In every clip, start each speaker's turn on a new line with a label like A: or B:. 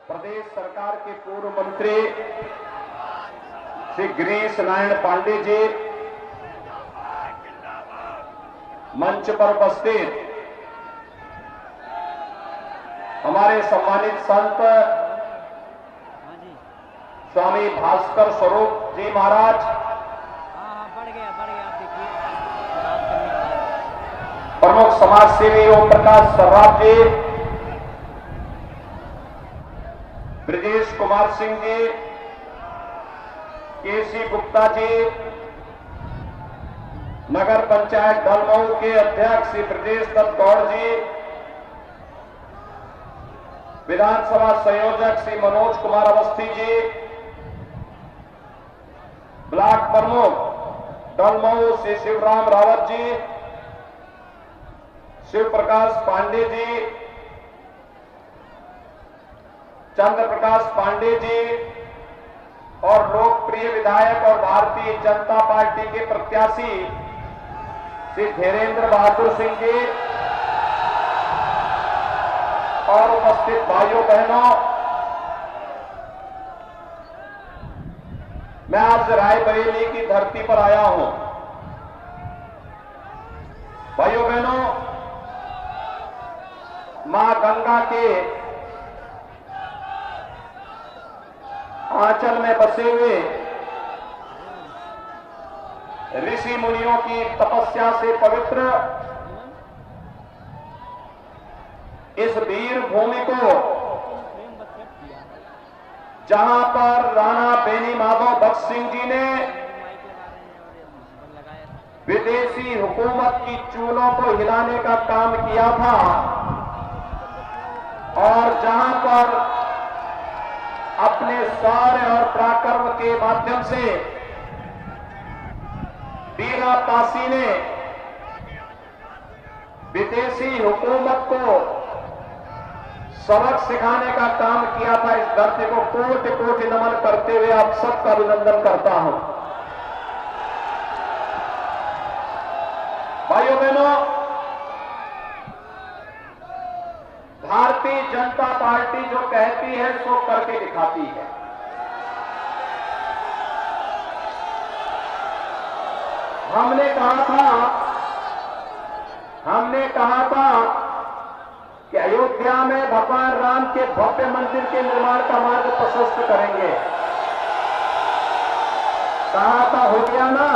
A: प्रदेश सरकार के पूर्व मंत्री श्री गिरीश नारायण पांडे जी मंच पर उपस्थित हमारे सम्मानित संत स्वामी भास्कर स्वरूप जी महाराज, प्रमुख समाज सेवी ओम प्रकाश सर्राफ जी, ब्रजेश कुमार सिंह जी, केसी गुप्ता जी, नगर पंचायत डलमऊ के अध्यक्ष श्री ब्रजेश दत्त गौड़ जी, विधानसभा संयोजक श्री मनोज कुमार अवस्थी जी, ब्लॉक प्रमुख डलमऊ श्री शिवराम रावत जी, शिव प्रकाश पांडे जी, चंद्र प्रकाश पांडे जी और लोकप्रिय विधायक और भारतीय जनता पार्टी के प्रत्याशी श्री धीरेन्द्र बहादुर सिंह जी और उपस्थित भाइयों बहनों, मैं आज रायबरेली की धरती पर आया हूं। भाइयों बहनों, मां गंगा के आंचल में बसे हुए ऋषि मुनियों की तपस्या से पवित्र इस वीर भूमि को, जहां पर राणा बेनी माधव भक्त सिंह जी ने विदेशी हुकूमत की चूलों को हिलाने का काम किया था और जहां पर अपने शौर्य और पराक्रम के माध्यम से बीरा पासी ने विदेशी हुकूमत को सबक सिखाने का काम किया था। इस धरती को कोटि कोटि नमन करते हुए आप सबका अभिनंदन करता हूं। भाइयों बहनों, भारतीय जनता पार्टी जो कहती है सो करके दिखाती है। हमने कहा था कि अयोध्या में भगवान राम के भव्य मंदिर के निर्माण का मार्ग प्रशस्त करेंगे। कहा था, हो गया ना?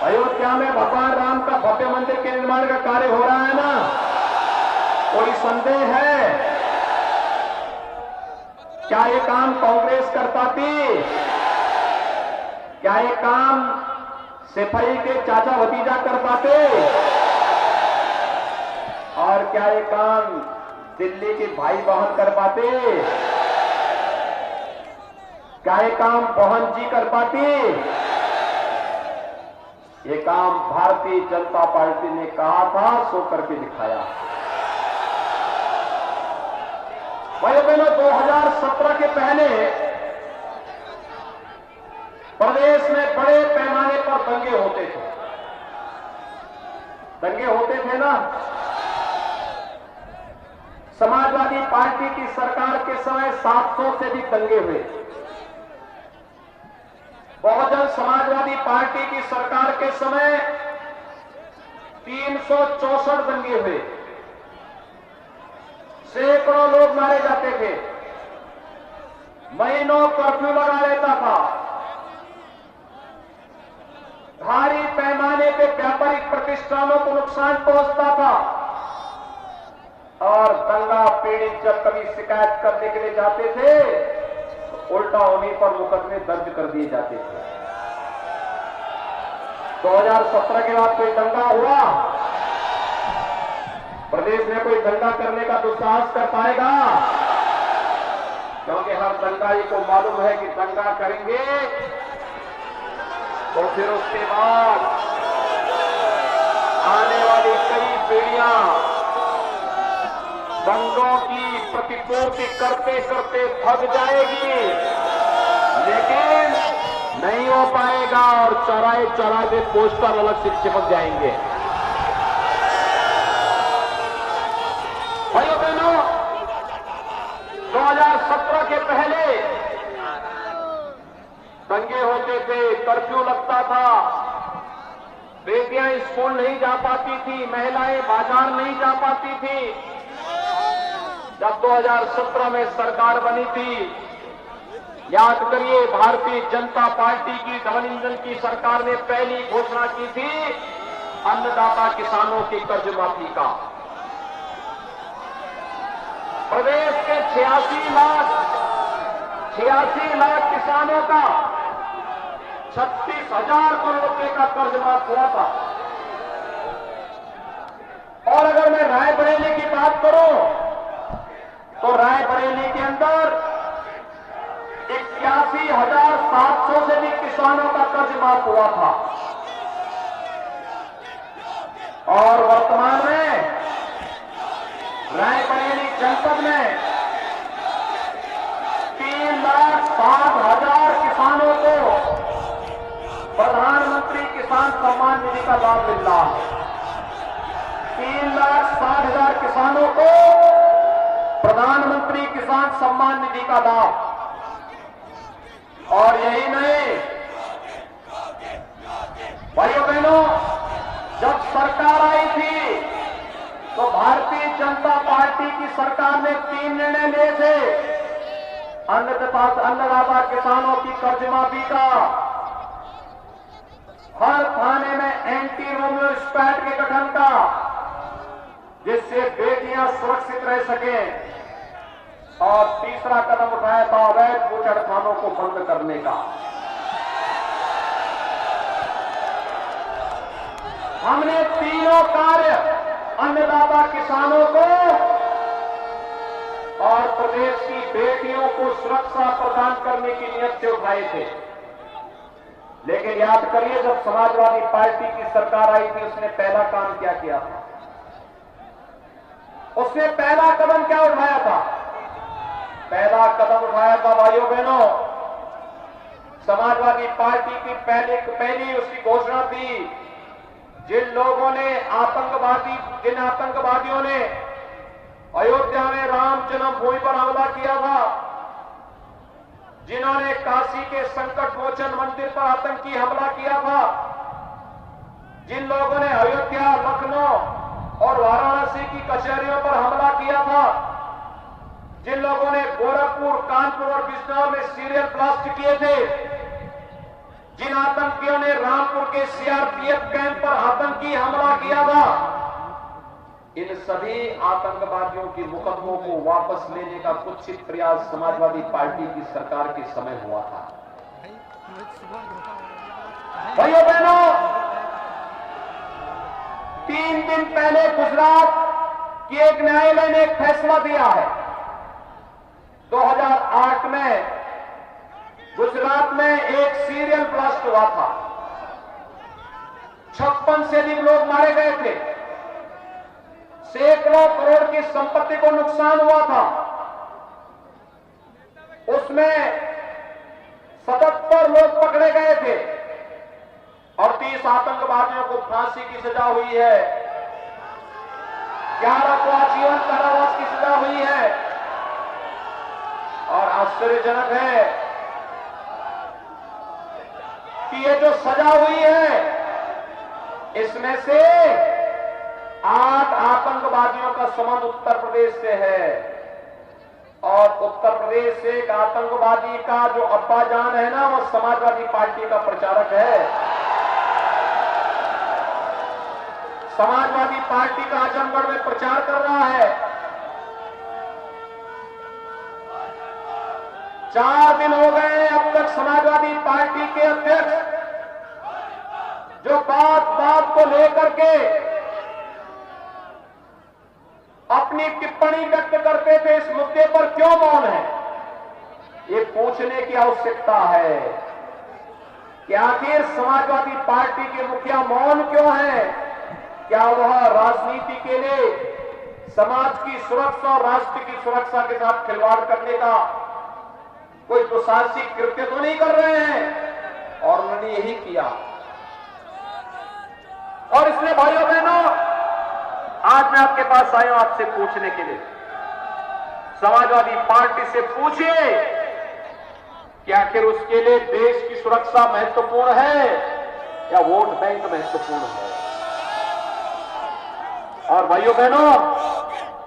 A: अयोध्या में भगवान राम का भव्य मंदिर के निर्माण का कार्य हो रहा है ना? कोई संदेह है? क्या ये काम कांग्रेस कर पाती? क्या ये काम सिपाही के चाचा भतीजा कर पाते? और क्या ये काम दिल्ली के भाई बहन कर पाते? क्या ये काम बहन जी कर पाती? ये काम भारतीय जनता पार्टी ने कहा था सो करके दिखाया। भाइयों बहनों, 2017 के पहले प्रदेश में बड़े पैमाने पर दंगे होते थे। दंगे होते थे ना? समाजवादी पार्टी की सरकार के समय 700 से भी दंगे हुए। बहुजन समाजवादी पार्टी की सरकार के समय 364 दंगे हुए। सैकड़ों लोग मारे जाते थे। महीनों कर्फ्यू लगा रहता था। भारी पैमाने पे व्यापारिक प्रतिष्ठानों को नुकसान पहुंचता था और दंगा पीड़ित जब कभी शिकायत करने के लिए जाते थे तो उल्टा उन्हीं पर मुकदमे दर्ज कर दिए जाते थे। 2017 के बाद कोई दंगा हुआ? प्रदेश में कोई दंगा करने का दुस्साहस कर पाएगा? क्योंकि हर दंगाई को मालूम है कि दंगा करेंगे तो फिर उसके बाद आने वाली कई पीढ़ियां दंगों की प्रतिपूर्ति करते करते थक जाएगी, लेकिन नहीं हो पाएगा और चौराहे चौराहे में पोस्टर अलग से चिपक जाएंगे। भाइयों बहनों, 2017 के पहले दंगे होते थे, कर्फ्यू लगता था, बेटियां स्कूल नहीं जा पाती थी, महिलाएं बाजार नहीं जा पाती थी। जब 2017 में सरकार बनी थी, याद करिए, भारतीय जनता पार्टी की डबल इंजन की सरकार ने पहली घोषणा की थी अन्नदाता किसानों की कर्ज माफी का। प्रदेश के 86 लाख किसानों का 36,000 करोड़ रुपए का कर्ज माफ हुआ था। और अगर मैं रायबरेली की बात करूं तो रायबरेली के अंदर 81,700 से भी किसानों का कर्ज माफ हुआ था। और वर्तमान में रायबरेली जनपद में 3,60,000 किसानों को प्रधानमंत्री किसान सम्मान निधि का लाभ मिल रहा है। 3,60,000 किसानों को प्रधानमंत्री किसान सम्मान निधि का लाभ। और यही नहीं, भाइयों बहनों, जब सरकार आई थी तो भारतीय जनता पार्टी की सरकार ने 3 निर्णय लिए थे। अन्नदाता किसानों की कर्ज माफी का, हर थाने में एंटी रोमियो स्क्वाड के गठन का, जिससे बेटियां सुरक्षित रह सकें, और तीसरा कदम उठाया था अवैध बूचड़खानों को बंद करने का। हमने तीनों कार्य अन्नदाता किसानों को और प्रदेश की बेटियों को सुरक्षा प्रदान करने की नीयत से उठाए थे। लेकिन याद करिए, जब समाजवादी पार्टी की सरकार आई थी, उसने पहला काम क्या किया था? उसने पहला कदम क्या उठाया था? पहला कदम उठाया था, भाइयों बहनों, समाजवादी पार्टी की पहली उसकी घोषणा थी, जिन आतंकवादियों ने अयोध्या में राम जन्मभूमि पर हमला किया था, जिन्होंने काशी के संकट मोचन मंदिर पर आतंकी हमला किया था, जिन लोगों ने अयोध्या, लखनऊ और वाराणसी की कचहरियों पर हमला किया था, जिन लोगों ने गोरखपुर, कानपुर और बिजनौर में सीरियल ब्लास्ट किए थे, जिन आतंकियों ने रामपुर के सीआरपीएफ कैंप पर आतंकी हमला किया था, इन सभी आतंकवादियों के मुकदमों को वापस लेने का कुत्सित प्रयास समाजवादी पार्टी की सरकार के समय हुआ था। भाइयों बहनों, 3 दिन पहले गुजरात की एक न्यायालय ने एक फैसला दिया है। 2008 में गुजरात में एक सीरियल ब्लास्ट हुआ था, 56 से अधिक लोग मारे गए थे, सैकड़ों करोड़ की संपत्ति को नुकसान हुआ था। उसमें 77 लोग पकड़े गए थे और 30 आतंकवादियों को फांसी की सजा हुई है, 11 को आजीवन कारावास की सजा हुई है। और आश्चर्यजनक है कि ये जो सजा हुई है, इसमें से 8 आतंकवादियों का संबंध उत्तर प्रदेश से है। और उत्तर प्रदेश से एक आतंकवादी का जो अब्बा जान है ना, वो समाजवादी पार्टी का प्रचारक है। समाजवादी पार्टी का आजमगढ़ में प्रचार कर रहा है। 4 दिन हो गए अब तक समाजवादी पार्टी के अध्यक्ष जो बात को लेकर के अपनी टिप्पणी व्यक्त करते थे, इस मुद्दे पर क्यों मौन है, ये पूछने की आवश्यकता है कि आखिर समाजवादी पार्टी के मुखिया मौन क्यों है? क्या वह राजनीति के लिए समाज की सुरक्षा और राष्ट्र की सुरक्षा के साथ खिलवाड़ करने का कोई दुस्साहसिक कृत्य तो नहीं कर रहे हैं? और उन्होंने यही किया। और इसलिए भाइयों बहनों, आज मैं आपके पास आया हूं आपसे पूछने के लिए, समाजवादी पार्टी से पूछिए कि आखिर उसके लिए देश की सुरक्षा महत्वपूर्ण है या वोट बैंक महत्वपूर्ण है। और भाइयों बहनों,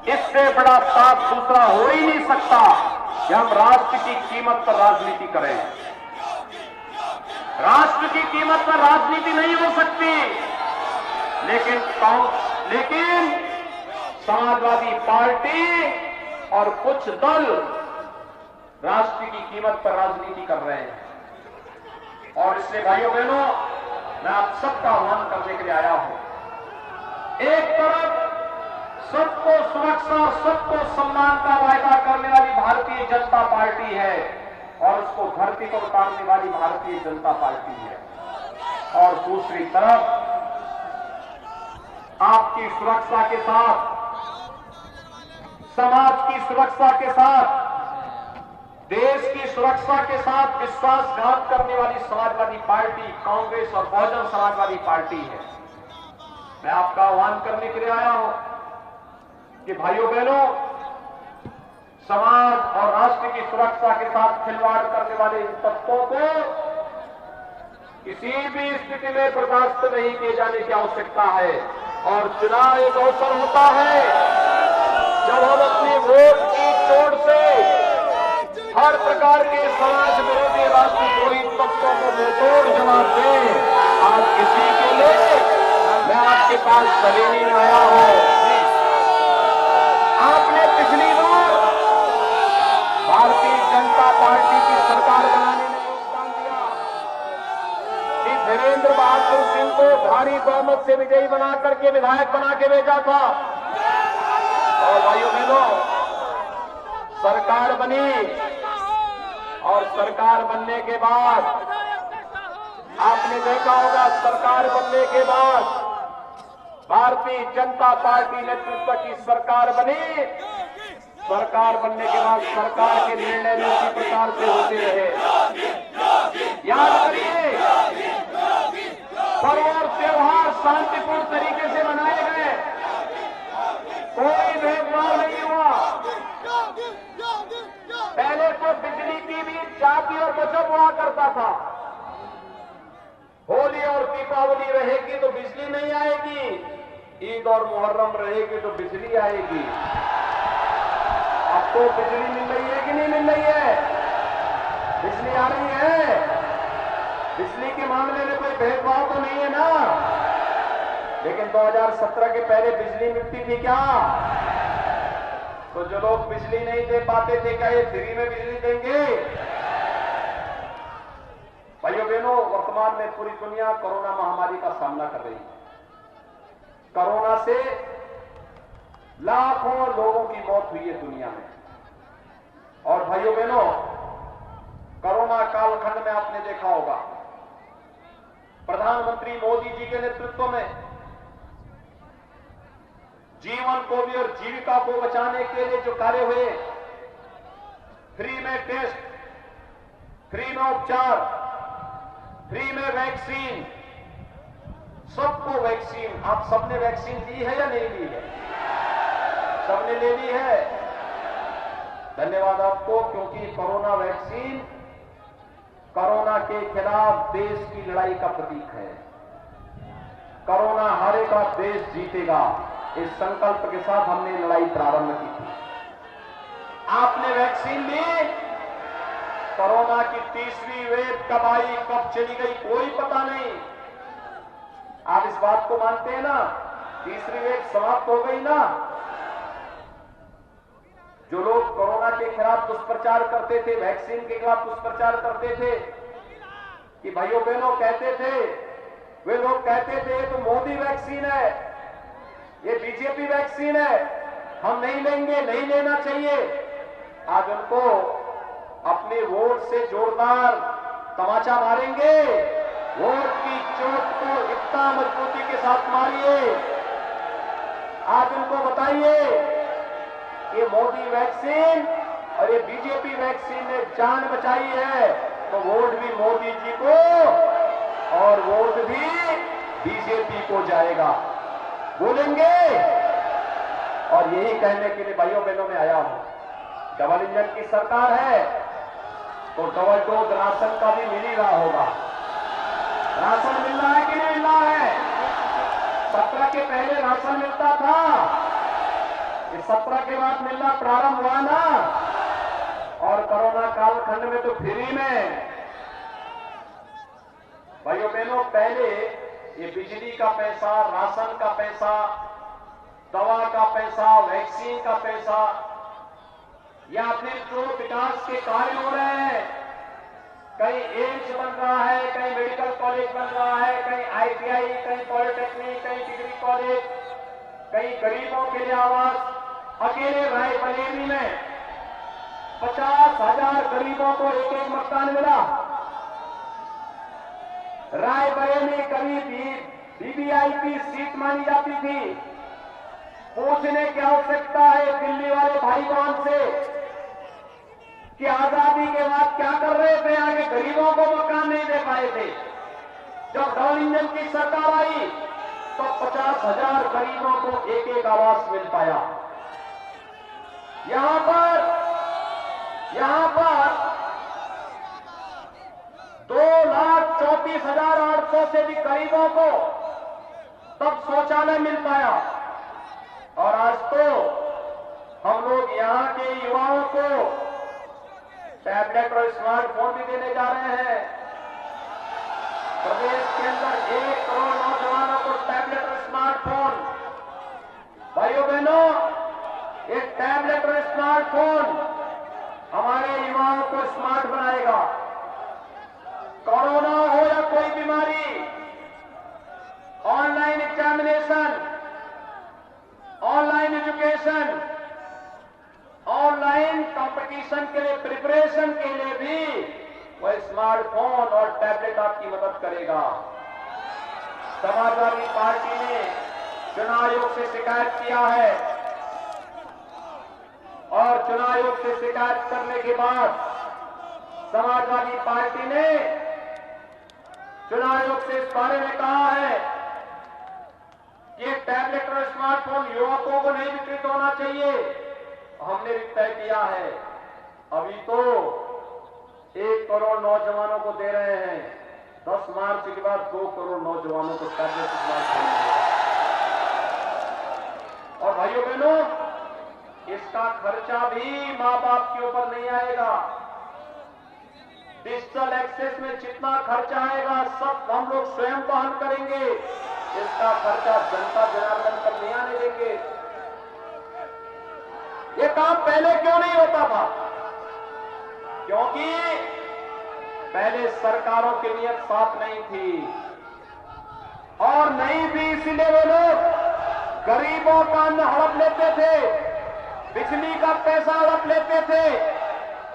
A: इससे बड़ा साफ दूसरा हो ही नहीं सकता कि हम राष्ट्र की कीमत पर राजनीति करें। राष्ट्र की कीमत पर राजनीति नहीं हो सकती, लेकिन समाजवादी पार्टी और कुछ दल राष्ट्र की कीमत पर राजनीति कर रहे हैं। और इसलिए भाइयों बहनों, मैं आप सबका आह्वान करने के लिए आया हूं। एक तरफ सबको सुरक्षा, सबको सम्मान का वायदा करने वाली भारतीय जनता पार्टी है और उसको धरती पर उतारने वाली भारतीय जनता पार्टी है, और दूसरी तरफ आपकी सुरक्षा के साथ, समाज की सुरक्षा के साथ, देश की सुरक्षा के साथ विश्वासघात करने वाली समाजवादी पार्टी कांग्रेस और बहुजन समाजवादी पार्टी है। मैं आपका आह्वान करने के लिए आया हूं कि भाइयों बहनों, समाज और राष्ट्र की सुरक्षा के साथ खिलवाड़ करने वाले इन तत्वों को किसी भी स्थिति में बर्दाश्त नहीं किए जाने की आवश्यकता है। और चुनाव एक अवसर होता है जब हम अपनी वोट की चोट से हर प्रकार के समाज विरोधी राष्ट्रद्रोही तत्वों को मुंहतोड़ जवाब दें। आज किसी के लिए मैं आपके पास सलीनी में आया हूं। आपने पिछली बार भारतीय जनता पार्टी की सरकार बनाने में योगदान दिया। श्री धीरेन्द्र बहादुर सिंह को भारी बहुमत से विजयी बना करके विधायक बना के भेजा था। और भाइयों बहनों, सरकार बनी और सरकार बनने के बाद आपने देखा होगा, सरकार बनने के बाद भारतीय जनता पार्टी नेतृत्व की सरकार बनी। सरकार बनने के बाद सरकार के निर्णय भी उसी प्रकार से होते रहे। याद करिए, पर्व और त्योहार शांतिपूर्ण तरीके से मनाए गए, कोई भेदभाव नहीं हुआ। पहले तो बिजली की भी जाती और बचत हुआ करता था। होली और दीपावली रहेगी तो बिजली नहीं आएगी, ईद और मुहर्रम रहेगी तो बिजली आएगी। अब तो बिजली मिल रही है कि नहीं मिल रही है? बिजली आ रही है। बिजली के मामले में कोई भेदभाव तो नहीं है ना। लेकिन 2017 के पहले बिजली मिलती थी क्या? तो जो लोग बिजली नहीं दे पाते थे, क्या ये फ्री में बिजली देंगे? भाइयों बहनों, वर्तमान में पूरी दुनिया कोरोना महामारी का सामना कर रही है। कोरोना से लाखों लोगों की मौत हुई है दुनिया में। और भाइयों बहनों, कोरोना कालखंड में आपने देखा होगा, प्रधानमंत्री मोदी जी के नेतृत्व में जीवन को भी और जीविका को बचाने के लिए जो कार्य हुए, फ्री में टेस्ट, फ्री में उपचार, फ्री में वैक्सीन, सबको वैक्सीन, आप सबने वैक्सीन ली है या नहीं ली है? सबने ले ली है। धन्यवाद आपको, क्योंकि कोरोना वैक्सीन कोरोना के खिलाफ देश की लड़ाई का प्रतीक है। कोरोना हारेगा, देश जीतेगा, इस संकल्प के साथ हमने लड़ाई प्रारंभ की थी। आपने वैक्सीन ली, कोरोना की तीसरी वेव कब आई, कब चली गई, कोई पता नहीं। आप इस बात को मानते हैं ना? तीसरी वेव समाप्त हो गई ना। जो लोग कोरोना के खिलाफ दुष्प्रचार करते थे, वैक्सीन के खिलाफ दुष्प्रचार करते थे, कि भाइयों बहनों कहते थे, वे लोग कहते थे ये तो मोदी वैक्सीन है, ये बीजेपी वैक्सीन है, हम नहीं लेंगे, नहीं लेना चाहिए। आज उनको अपने वोट से जोरदार तमाचा मारेंगे। वोट की चोट को इतना मजबूती के साथ मारिए। आज उनको बताइए, ये मोदी वैक्सीन और ये बीजेपी वैक्सीन ने जान बचाई है, तो वोट भी मोदी जी को और वोट भी बीजेपी को जाएगा। बोलेंगे। और यही कहने के लिए भाइयों बहनों में आया हूं डबल इंजन की सरकार है तो डबल डोज राशन का भी मिल ही रहा होगा। राशन मिल रहा है कि नहीं मिल रहा है? 17 के पहले राशन मिलता था, ये 17 के बाद मिलना प्रारंभ हुआ ना, और कोरोना कालखंड में तो फ्री में। भाइयों बहनों, पहले ये बिजली का पैसा, राशन का पैसा, दवा का पैसा, वैक्सीन का पैसा, या अपने जो विकास के कार्य हो रहे हैं, कहीं एम्स बन रहा है, कहीं मेडिकल कॉलेज बन रहा है, कहीं आईटीआई, कहीं पॉलिटेक्निक, कहीं डिग्री कॉलेज, कहीं गरीबों के लिए आवास। अकेले रायबरेली में 50,000 गरीबों को एक एक मकान मिला। रायबरेली करीब वीवीआईपी सीट मानी जाती थी। पूछने की आवश्यकता है दिल्ली वाले भाई बहन से कि आजादी के बाद क्या कर रहे थे, आगे गरीबों को मकान नहीं दे पाए थे। जब डबल इंजन की सरकार आई तो 50,000 गरीबों को एक एक आवास मिल पाया। यहां पर 2,34,800 से भी गरीबों को तब शौचालय मिल पाया। और आज तो हम लोग यहां के युवाओं को टैबलेट और स्मार्टफोन भी देने जा रहे हैं। प्रदेश के अंदर 1 करोड़ नौजवानों को टैबलेट और स्मार्टफोन। भाइयों बहनों, एक टैबलेट और स्मार्टफोन हमारे युवाओं को स्मार्ट बनाएगा। कोरोना हो या कोई बीमारी, online examination, online education, online competition के लिए प्रिपरेशन के लिए भी वह स्मार्टफोन और टैबलेट आपकी मदद करेगा। समाजवादी पार्टी ने चुनाव आयोग से शिकायत किया है और चुनाव आयोग से शिकायत करने के बाद समाजवादी पार्टी ने चुनाव आयोग से इस बारे में कहा है कि ये टैबलेट और स्मार्टफोन युवकों को नहीं वितरित होना चाहिए। हमने भी तय किया है, अभी तो 1 करोड़ नौजवानों को दे रहे हैं, 10 मार्च के बाद 2 करोड़ नौजवानों को टैबलेट स्मार्टफोन मिलेगा। और भाइयों बहनों, इसका खर्चा भी मां बाप के ऊपर नहीं आएगा। डिजिटल एक्सेस में जितना खर्चा आएगा सब हम लोग स्वयं वहन करेंगे। इसका खर्चा जनता जनार्दन पर नहीं आने देंगे। ये काम पहले क्यों नहीं होता था? क्योंकि पहले सरकारों की नीयत साफ नहीं थी, और नहीं भी इसीलिए वो लोग गरीबों का अन्न हड़प लेते थे, बिजली का पैसा हड़प लेते थे,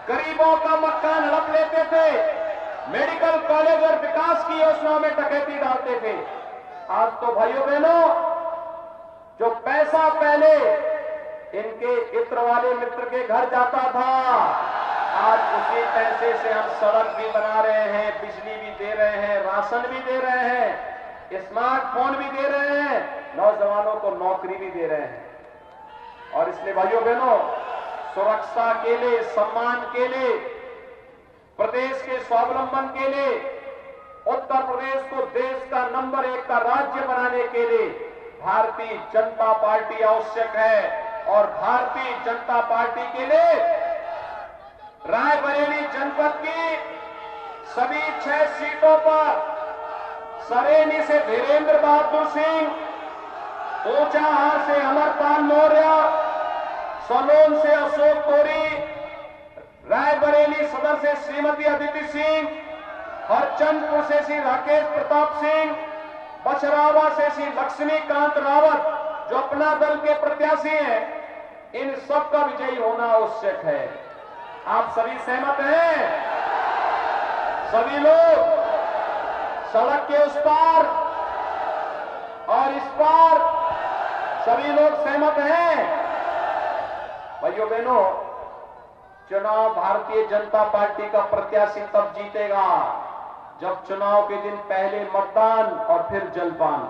A: गरीबों का मकान हड़प लेते थे, मेडिकल कॉलेज और विकास की योजनाओं में डकैती डालते थे। आज तो भाइयों बहनों, जो पैसा पहले इनके इत्र वाले मित्र के घर जाता था, आज उसी पैसे से हम सड़क भी बना रहे हैं, बिजली भी दे रहे हैं, राशन भी दे रहे हैं, स्मार्टफोन भी दे रहे हैं, नौजवानों को नौकरी भी दे रहे हैं। और इसलिए भाइयों बहनों, सुरक्षा के लिए, सम्मान के लिए, प्रदेश के स्वावलंबन के लिए, उत्तर प्रदेश को देश का नंबर 1 का राज्य बनाने के लिए भारतीय जनता पार्टी आवश्यक है। और भारतीय जनता पार्टी के लिए रायबरेली जनपद की सभी 6 सीटों पर सरेनी से धीरेन्द्र बहादुर सिंह, ऊंचाहार से अमरपाल मौर्य, सलोन से अशोक कोरी, रायबरेली सदर से श्रीमती अदिति सिंह, हरचंदपुर से श्री राकेश प्रताप सिंह, बछरावा से श्री लक्ष्मीकांत रावत, जो अपना दल के प्रत्याशी हैं, इन सब का विजयी होना आवश्यक है। आप सभी सहमत हैं? सभी लोग सड़क के उस पार और इस पार सभी लोग सहमत हैं? भाइयों बहनों, चुनाव भारतीय जनता पार्टी का प्रत्याशी तब जीतेगा जब चुनाव के दिन पहले मतदान और फिर जलपान।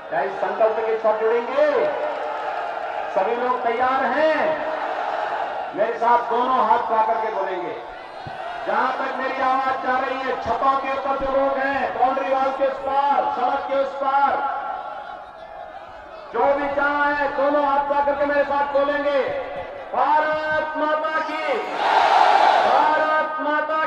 A: क्या इस संकल्प के साथ जुड़ेंगे? सभी लोग तैयार हैं? मेरे साथ दोनों हाथ उठा करके बोलेंगे। जहां तक मेरी आवाज जा रही है, छतों के ऊपर जो लोग हैं, बाउंड्री वॉल के उस पार, सड़क के उस पार, जो भी जहां है, दोनों हाथ उठा करके मेरे साथ बोलेंगे, भारत माता की, भारत माता